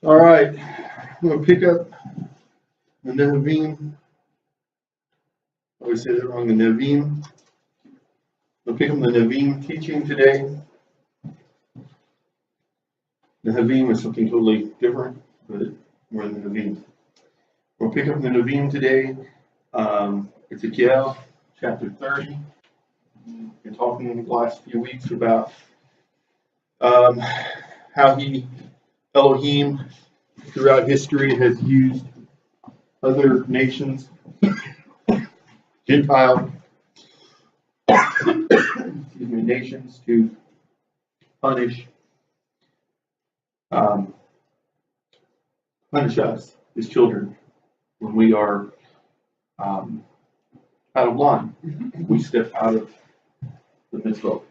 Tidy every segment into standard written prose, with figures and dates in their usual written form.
All right, I'm going to pick up the Nevi'im. I always say that wrong, the Nevi'im. We'll pick up the Nevi'im teaching today. The Nevi'im is something totally different, but more than the Nevi'im. We'll pick up the Nevi'im today. Ezekiel chapter 30. Been talking in the last few weeks about how Elohim, throughout history, has used other nations, Gentile nations, to punish us, his children, when we are out of line. We step out of the mitzvah.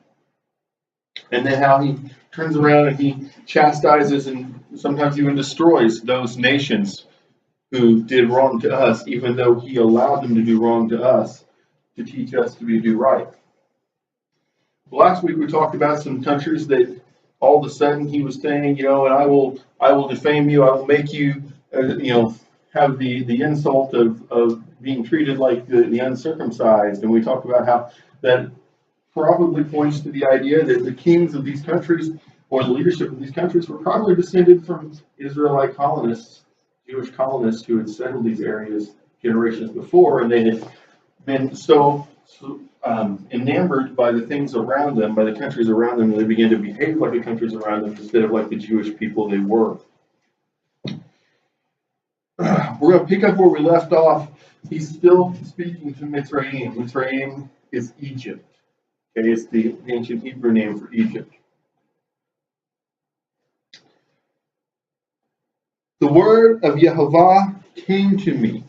And then how he turns around and he chastises and sometimes even destroys those nations who did wrong to us, even though he allowed them to do wrong to us, to teach us to do right. Last week we talked about some countries that all of a sudden he was saying, and I will defame you, I will make you, have the insult of being treated like the uncircumcised. And we talked about how that probably points to the idea that the kings of these countries, or the leadership of these countries, were probably descended from Israelite colonists, Jewish colonists who had settled these areas generations before, and they had been so enamored by the things around them, by the countries around them, that they began to behave like the countries around them instead of like the Jewish people they were. We're going to pick up where we left off. He's still speaking to Mitzrayim. Mitzrayim is Egypt. Okay, it's the ancient Hebrew name for Egypt. The word of Yehovah came to me.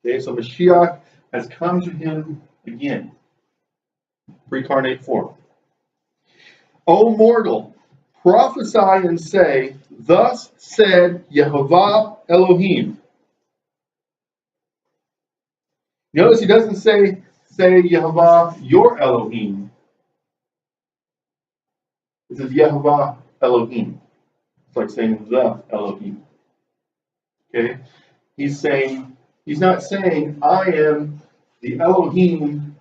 Okay, so Mashiach has come to him again, pre-incarnate form. O mortal, prophesy and say, thus said Yehovah Elohim. Notice he doesn't say Yehovah your Elohim. It says Yehovah Elohim. It's like saying the Elohim. Okay? He's not saying I am the Elohim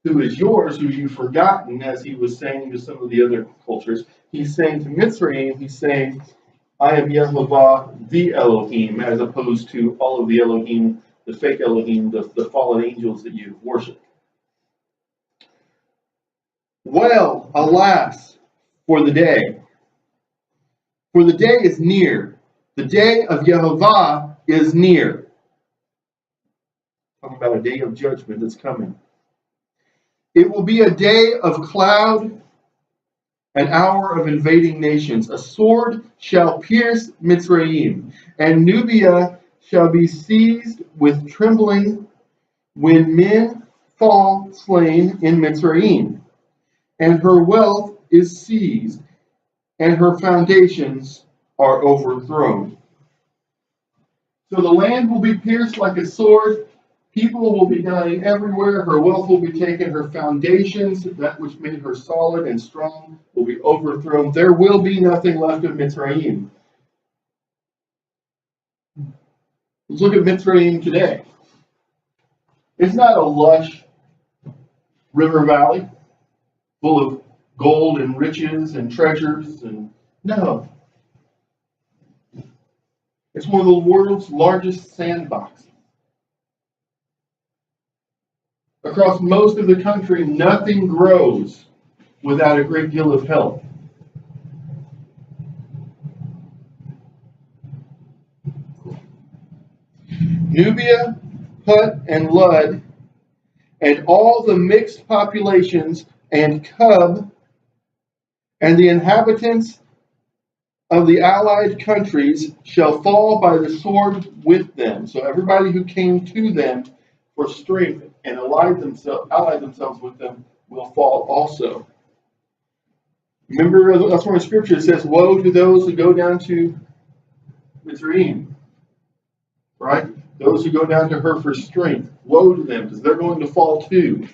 who is yours, who you've forgotten, as he was saying to some of the other cultures. He's saying to Mitzrayim, he's saying, I am Yehovah the Elohim, as opposed to all of the Elohim, the fake Elohim, the fallen angels that you worship. Well, alas, for the day. For the day is near. The day of Yehovah is near. Talking about a day of judgment that's coming. It will be a day of cloud, an hour of invading nations. A sword shall pierce Mitzrayim, and Nubia shall be seized with trembling when men fall slain in Mitzrayim. And her wealth is seized, and her foundations are overthrown. So the land will be pierced like a sword. People will be dying everywhere. Her wealth will be taken. Her foundations, that which made her solid and strong, will be overthrown. There will be nothing left of Mitzrayim. Let's look at Mitzrayim today. It's not a lush river valley full of gold and riches and treasures. No. It's one of the world's largest sandboxes. Across most of the country, nothing grows without a great deal of help. Nubia, Put, and Lud, and all the mixed populations, and Cub, and the inhabitants of the allied countries shall fall by the sword with them. So everybody who came to them for strength and allied themselves with them will fall also. Remember, that's where in Scripture it says, woe to those who go down to Mitzrayim. Right? Those who go down to her for strength. Woe to them, because they're going to fall too.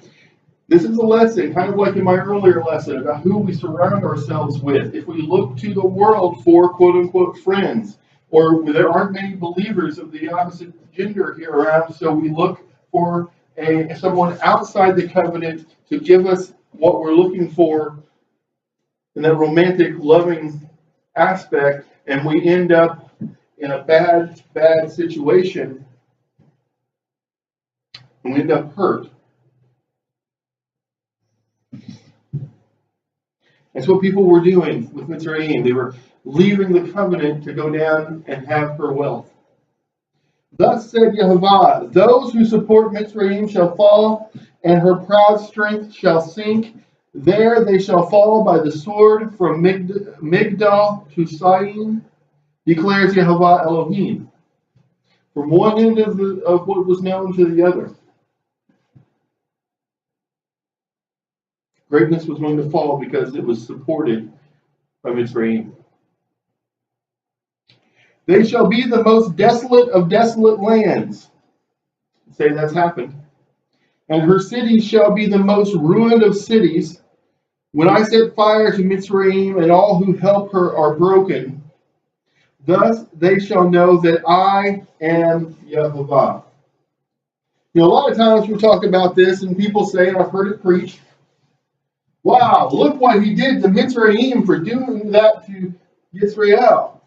This is a lesson, kind of like in my earlier lesson, about who we surround ourselves with. If we look to the world for quote-unquote friends, or there aren't many believers of the opposite gender here around, so we look for someone outside the covenant to give us what we're looking for in that romantic, loving aspect, and we end up in a bad situation, and we end up hurt. That's what people were doing with Mitzrayim. They were leaving the covenant to go down and have her wealth. Thus said Yehovah, those who support Mitzrayim shall fall, and her proud strength shall sink. There they shall fall by the sword from Migdal to Syene, declares Yehovah Elohim. From one end of what was known to the other. Greatness was going to fall because it was supported by Mitzrayim. They shall be the most desolate of desolate lands. Say that's happened. And her cities shall be the most ruined of cities. When I set fire to Mitzrayim, and all who help her are broken, thus they shall know that I am Yehovah. You know, a lot of times we talk about this, and people say, and I've heard it preached, wow, look what he did to Mitzrayim for doing that to Yisrael.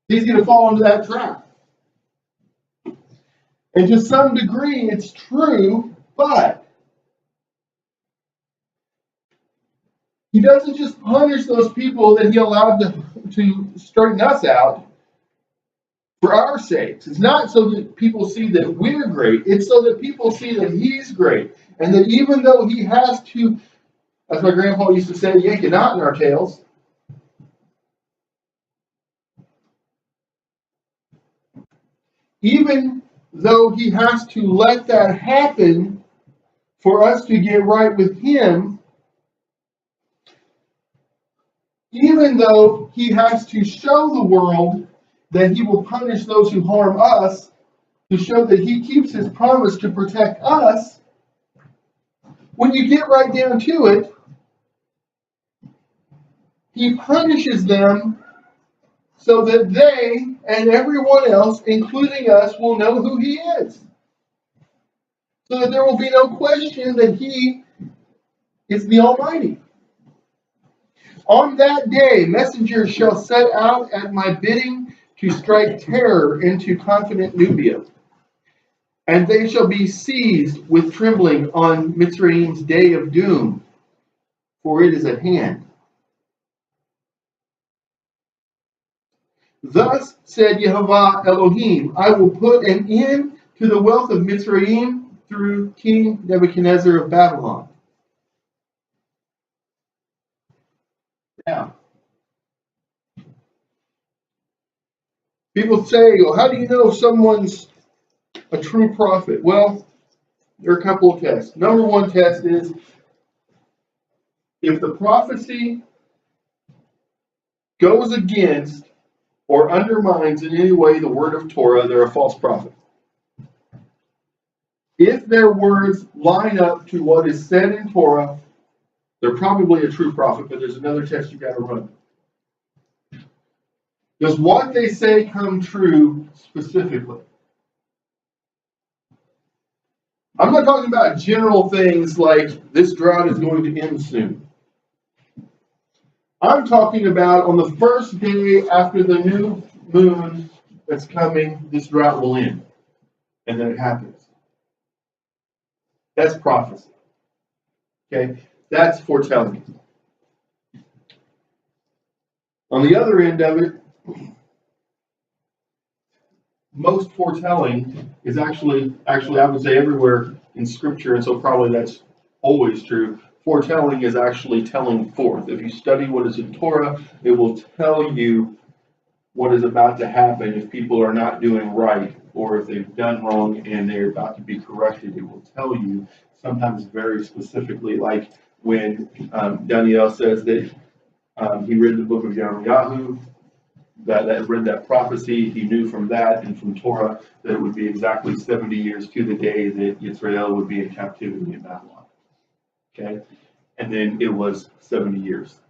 He's going to fall into that trap. And to some degree, it's true, but he doesn't just punish those people that he allowed to straighten us out for our sakes. It's not so that people see that we're great. It's so that people see that he's great. And that even though he has to, as my grandpa used to say, yank a knot in our tails, even though he has to let that happen for us to get right with him, even though he has to show the world that he will punish those who harm us, to show that he keeps his promise to protect us, when you get right down to it, he punishes them so that they and everyone else, including us, will know who he is. So that there will be no question that he is the Almighty. On that day, messengers shall set out at my bidding to strike terror into confident Nubia. And they shall be seized with trembling on Mitzrayim's day of doom, for it is at hand. Thus said Yehovah Elohim, I will put an end to the wealth of Mitzrayim through King Nebuchadnezzar of Babylon. Now, people say, well, how do you know if someone's a true prophet? Well, there are a couple of tests. Number one test is if the prophecy goes against or undermines in any way the word of Torah, they're a false prophet. If their words line up to what is said in Torah, they're probably a true prophet, but there's another test you've got to run. Does what they say come true specifically? I'm not talking about general things like this drought is going to end soon. I'm talking about on the first day after the new moon that's coming, this drought will end. And then it happens. That's prophecy. Okay? That's foretelling. On the other end of it, most foretelling is actually I would say everywhere in Scripture, and so probably that's always true. Foretelling is actually telling forth. If you study what is in Torah, it will tell you what is about to happen if people are not doing right, or if they've done wrong and they're about to be corrected. It will tell you sometimes very specifically, like when Daniel says that he read the book of Yirmiyahu, that read that prophecy. He knew from that and from Torah that it would be exactly 70 years to the day that Israel would be in captivity in Babylon. Okay? And then it was 70 years.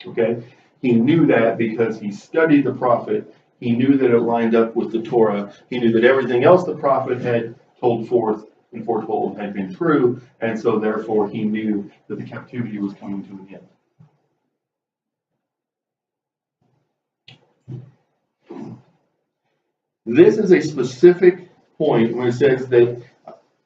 Okay? He knew that because he studied the prophet. He knew that it lined up with the Torah. He knew that everything else the prophet had told forth and foretold had been true. And so therefore he knew that the captivity was coming to an end. This is a specific point when it says that,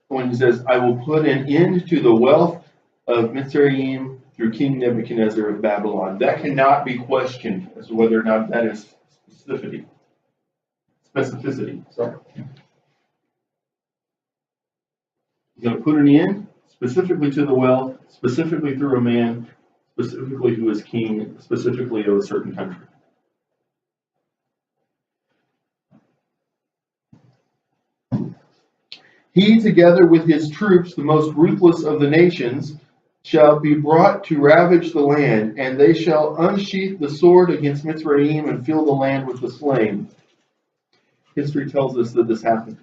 when he says, I will put an end to the wealth of Mitzrayim through King Nebuchadnezzar of Babylon. That cannot be questioned as to whether or not that is specificity. Sorry. He's going to put an end specifically to the wealth, specifically through a man, specifically who is king, specifically of a certain country. He, together with his troops, the most ruthless of the nations, shall be brought to ravage the land, and they shall unsheath the sword against Mitzrayim and fill the land with the slain. History tells us that this happened.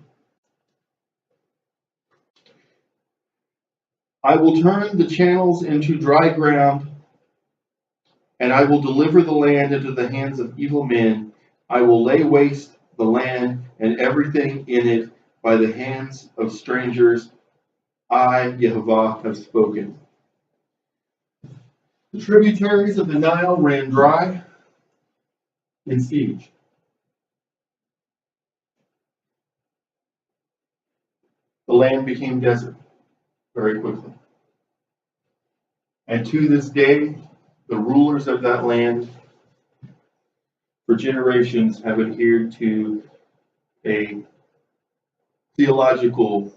I will turn the channels into dry ground, and I will deliver the land into the hands of evil men. I will lay waste the land and everything in it by the hands of strangers. I, Yehovah, have spoken. The tributaries of the Nile ran dry in siege. The land became desert very quickly. And to this day, the rulers of that land for generations have adhered to a theological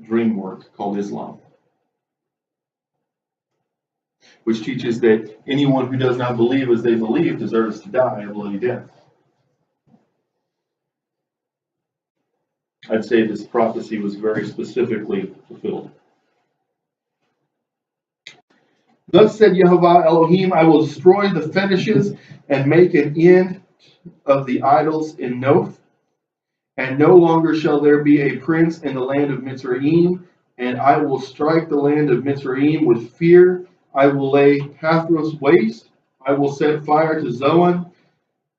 dream work called Islam, which teaches that anyone who does not believe as they believe deserves to die a bloody death. I'd say this prophecy was very specifically fulfilled. Thus said Yehovah Elohim, I will destroy the fetishes and make an end of the idols in Noph, and no longer shall there be a prince in the land of Mitzrayim, and I will strike the land of Mitzrayim with fear. I will lay Pathros waste. I will set fire to Zoan,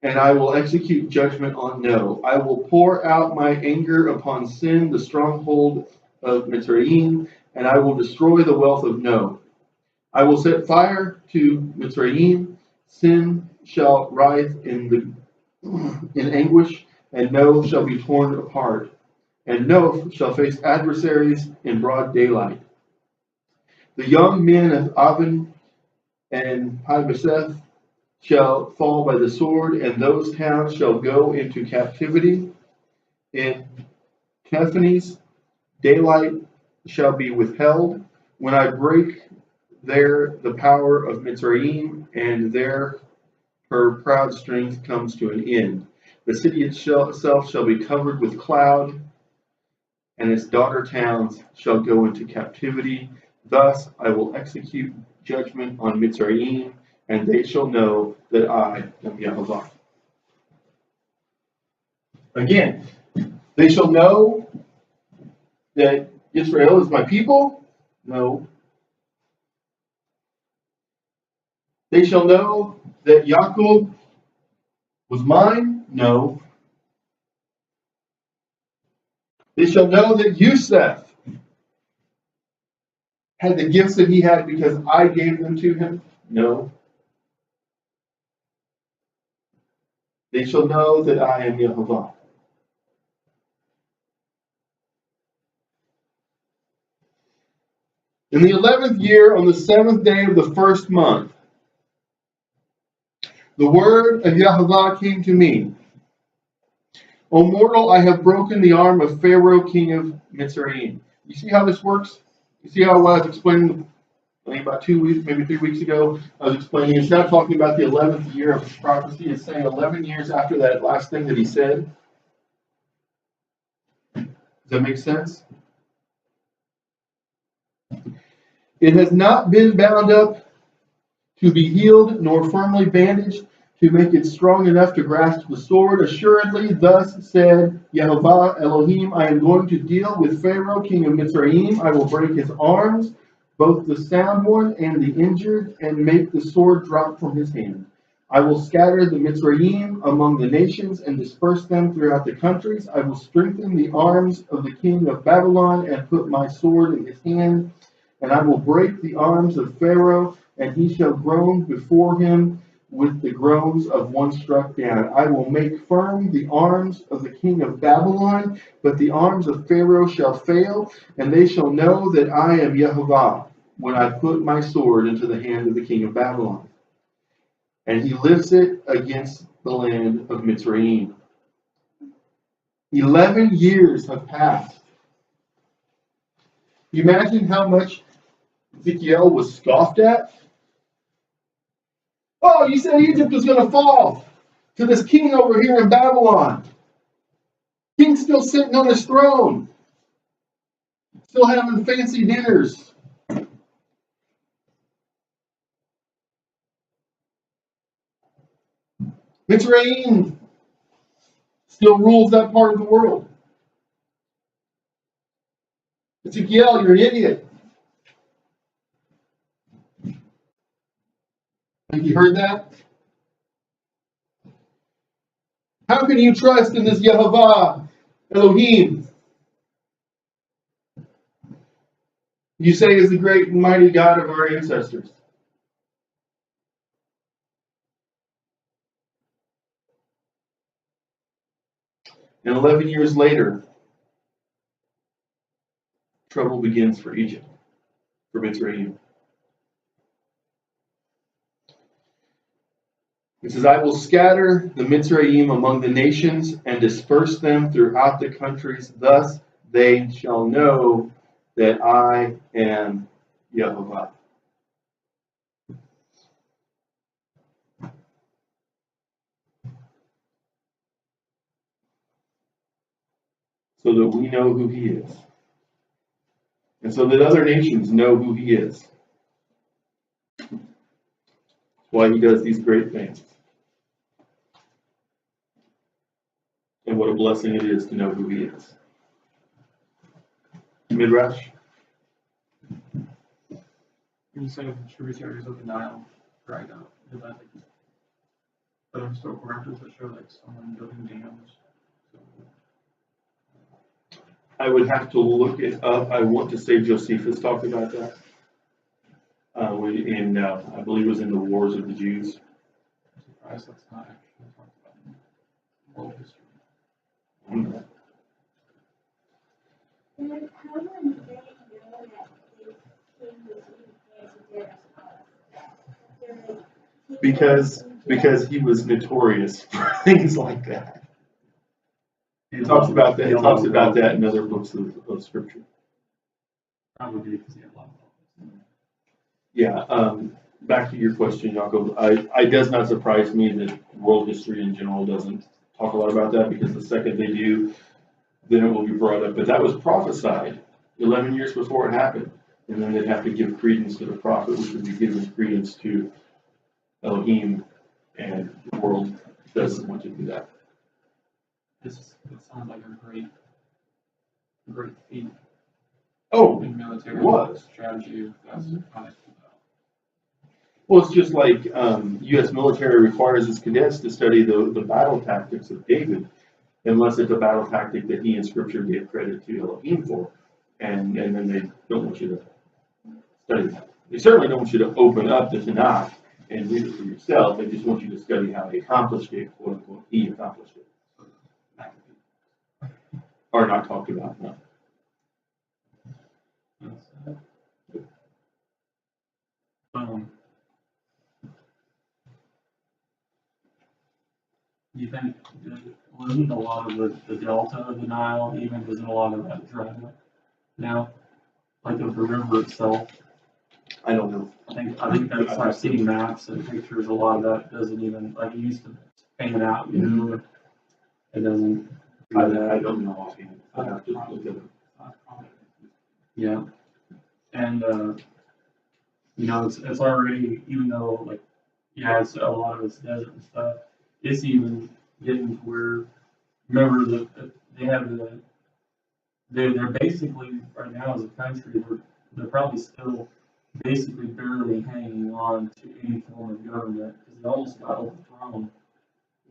and I will execute judgment on No. I will pour out my anger upon Sin, the stronghold of Mitzrayim, and I will destroy the wealth of No. I will set fire to Mitzrayim. Sin shall writhe in anguish, and No shall be torn apart. And No shall face adversaries in broad daylight. The young men of Avon and Pi-Beseth shall fall by the sword, and those towns shall go into captivity. In Tephanes, daylight shall be withheld. When I break there the power of Mitzrayim, and there her proud strength comes to an end. The city itself shall be covered with cloud, and its daughter towns shall go into captivity. Thus I will execute judgment on Mitzrayim, and they shall know that I am Yehovah. Again, they shall know that Israel is my people? No. They shall know that Yaakov was mine? No. They shall know that Yosef had the gifts that he had because I gave them to him? No. They shall know that I am Yehovah. In the 11th year, on the 7th day of the first month, the word of Yehovah came to me. O mortal, I have broken the arm of Pharaoh, king of Mitzrayim. You see how this works? You see how I was explaining about 2 weeks, maybe 3 weeks ago? I was explaining it's not talking about the 11th year of prophecy. It's saying 11 years after that last thing that he said. Does that make sense? It has not been bound up to be healed, nor firmly bandaged to make it strong enough to grasp the sword. Assuredly, thus said Yehovah Elohim, I am going to deal with Pharaoh, king of Mitzrayim. I will break his arms, both the sound one and the injured, and make the sword drop from his hand. I will scatter the Mitzrayim among the nations and disperse them throughout the countries. I will strengthen the arms of the king of Babylon and put my sword in his hand. And I will break the arms of Pharaoh, and he shall groan before him with the groans of one struck down. I will make firm the arms of the king of Babylon, but the arms of Pharaoh shall fail, and they shall know that I am Yehovah when I put my sword into the hand of the king of Babylon. And he lifts it against the land of Mitzrayim. 11 years have passed. You imagine how much Ezekiel was scoffed at? Oh, you said Egypt was going to fall to this king over here in Babylon. King's still sitting on his throne, still having fancy dinners. Mitzrayim still rules that part of the world. Ezekiel, you're an idiot. Have you heard that? How can you trust in this Yehovah Elohim? You say is the great and mighty God of our ancestors. And 11 years later, trouble begins for Egypt, for Mitzrayim. It says, I will scatter the Mitzrayim among the nations and disperse them throughout the countries. Thus they shall know that I am Yehovah. So that we know who he is. And so that other nations know who he is. That's why he does these great things. And what a blessing it is to know who he is. Midrash? When you say the tributaries of the Nile dried up, is that like other historical records that show like someone building dams? I would have to look it up. I want to say Josephus talked about that. I believe it was in the Wars of the Jews. I'm surprised that's not actually talked about in world history. How would they know that this king was Because he was notorious for things like that. He talks about that. He talks about that in other books of scripture. Probably because he had a lot of Yeah. Back to your question, Jacob. It does not surprise me that world history in general doesn't talk a lot about that, because the second they do, then it will be brought up. But that was prophesied 11 years before it happened. And then they'd have to give credence to the prophet, which would be giving credence to Elohim, and the world doesn't want to do that. It sounds like a great feat Oh, in military strategy. That's honest. well, it's just like U.S. military requires its cadets to study the battle tactics of David, unless it's a battle tactic that he in Scripture gave credit to Elohim for, and then they don't want you to study that. They certainly don't want you to open up the Tanakh and read it for yourself. They just want you to study how he accomplished it, quote unquote, he accomplished it. Or not talked about, no. Do you think wasn't a lot of the delta of the Nile, even isn't a lot of that dried up now? Like of the river itself? I don't know. I think that's, I've seen maps and pictures, a lot of that doesn't even, like it used to pan out, you know, it doesn't. I don't know offhand. I have to look at it. Yeah. And You know, it's already, even though like, yeah, it's a lot of it's desert and stuff, it's even getting to where, remember they have they're basically, right now as a country, they're probably still basically barely hanging on to any form of government, because they almost got overthrown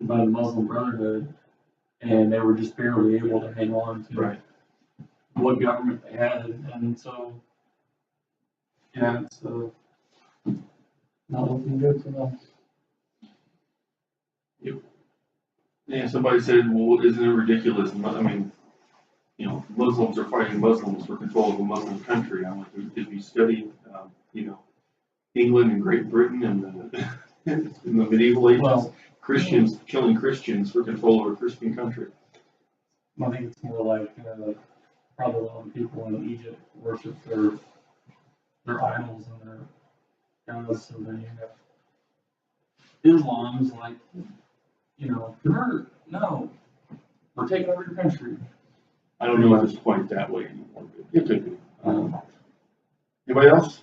by the Muslim Brotherhood, and they were just barely able to hang on to Right. what government they had, and so, yeah, it's not looking good for them. Yeah, somebody said, well, isn't it ridiculous? I mean, you know, Muslims are fighting Muslims for control of a Muslim country. I'm like, if you study, you know, England and Great Britain and the, in the medieval ages, Well, Christians killing Christians for control of a Christian country. I think it's more like, probably a lot of people in Egypt worship their idols and their gods, so then you have Islam's like, convert, no, we're taking over your country. I don't know if it's quite that way anymore, but it could be. Anybody else?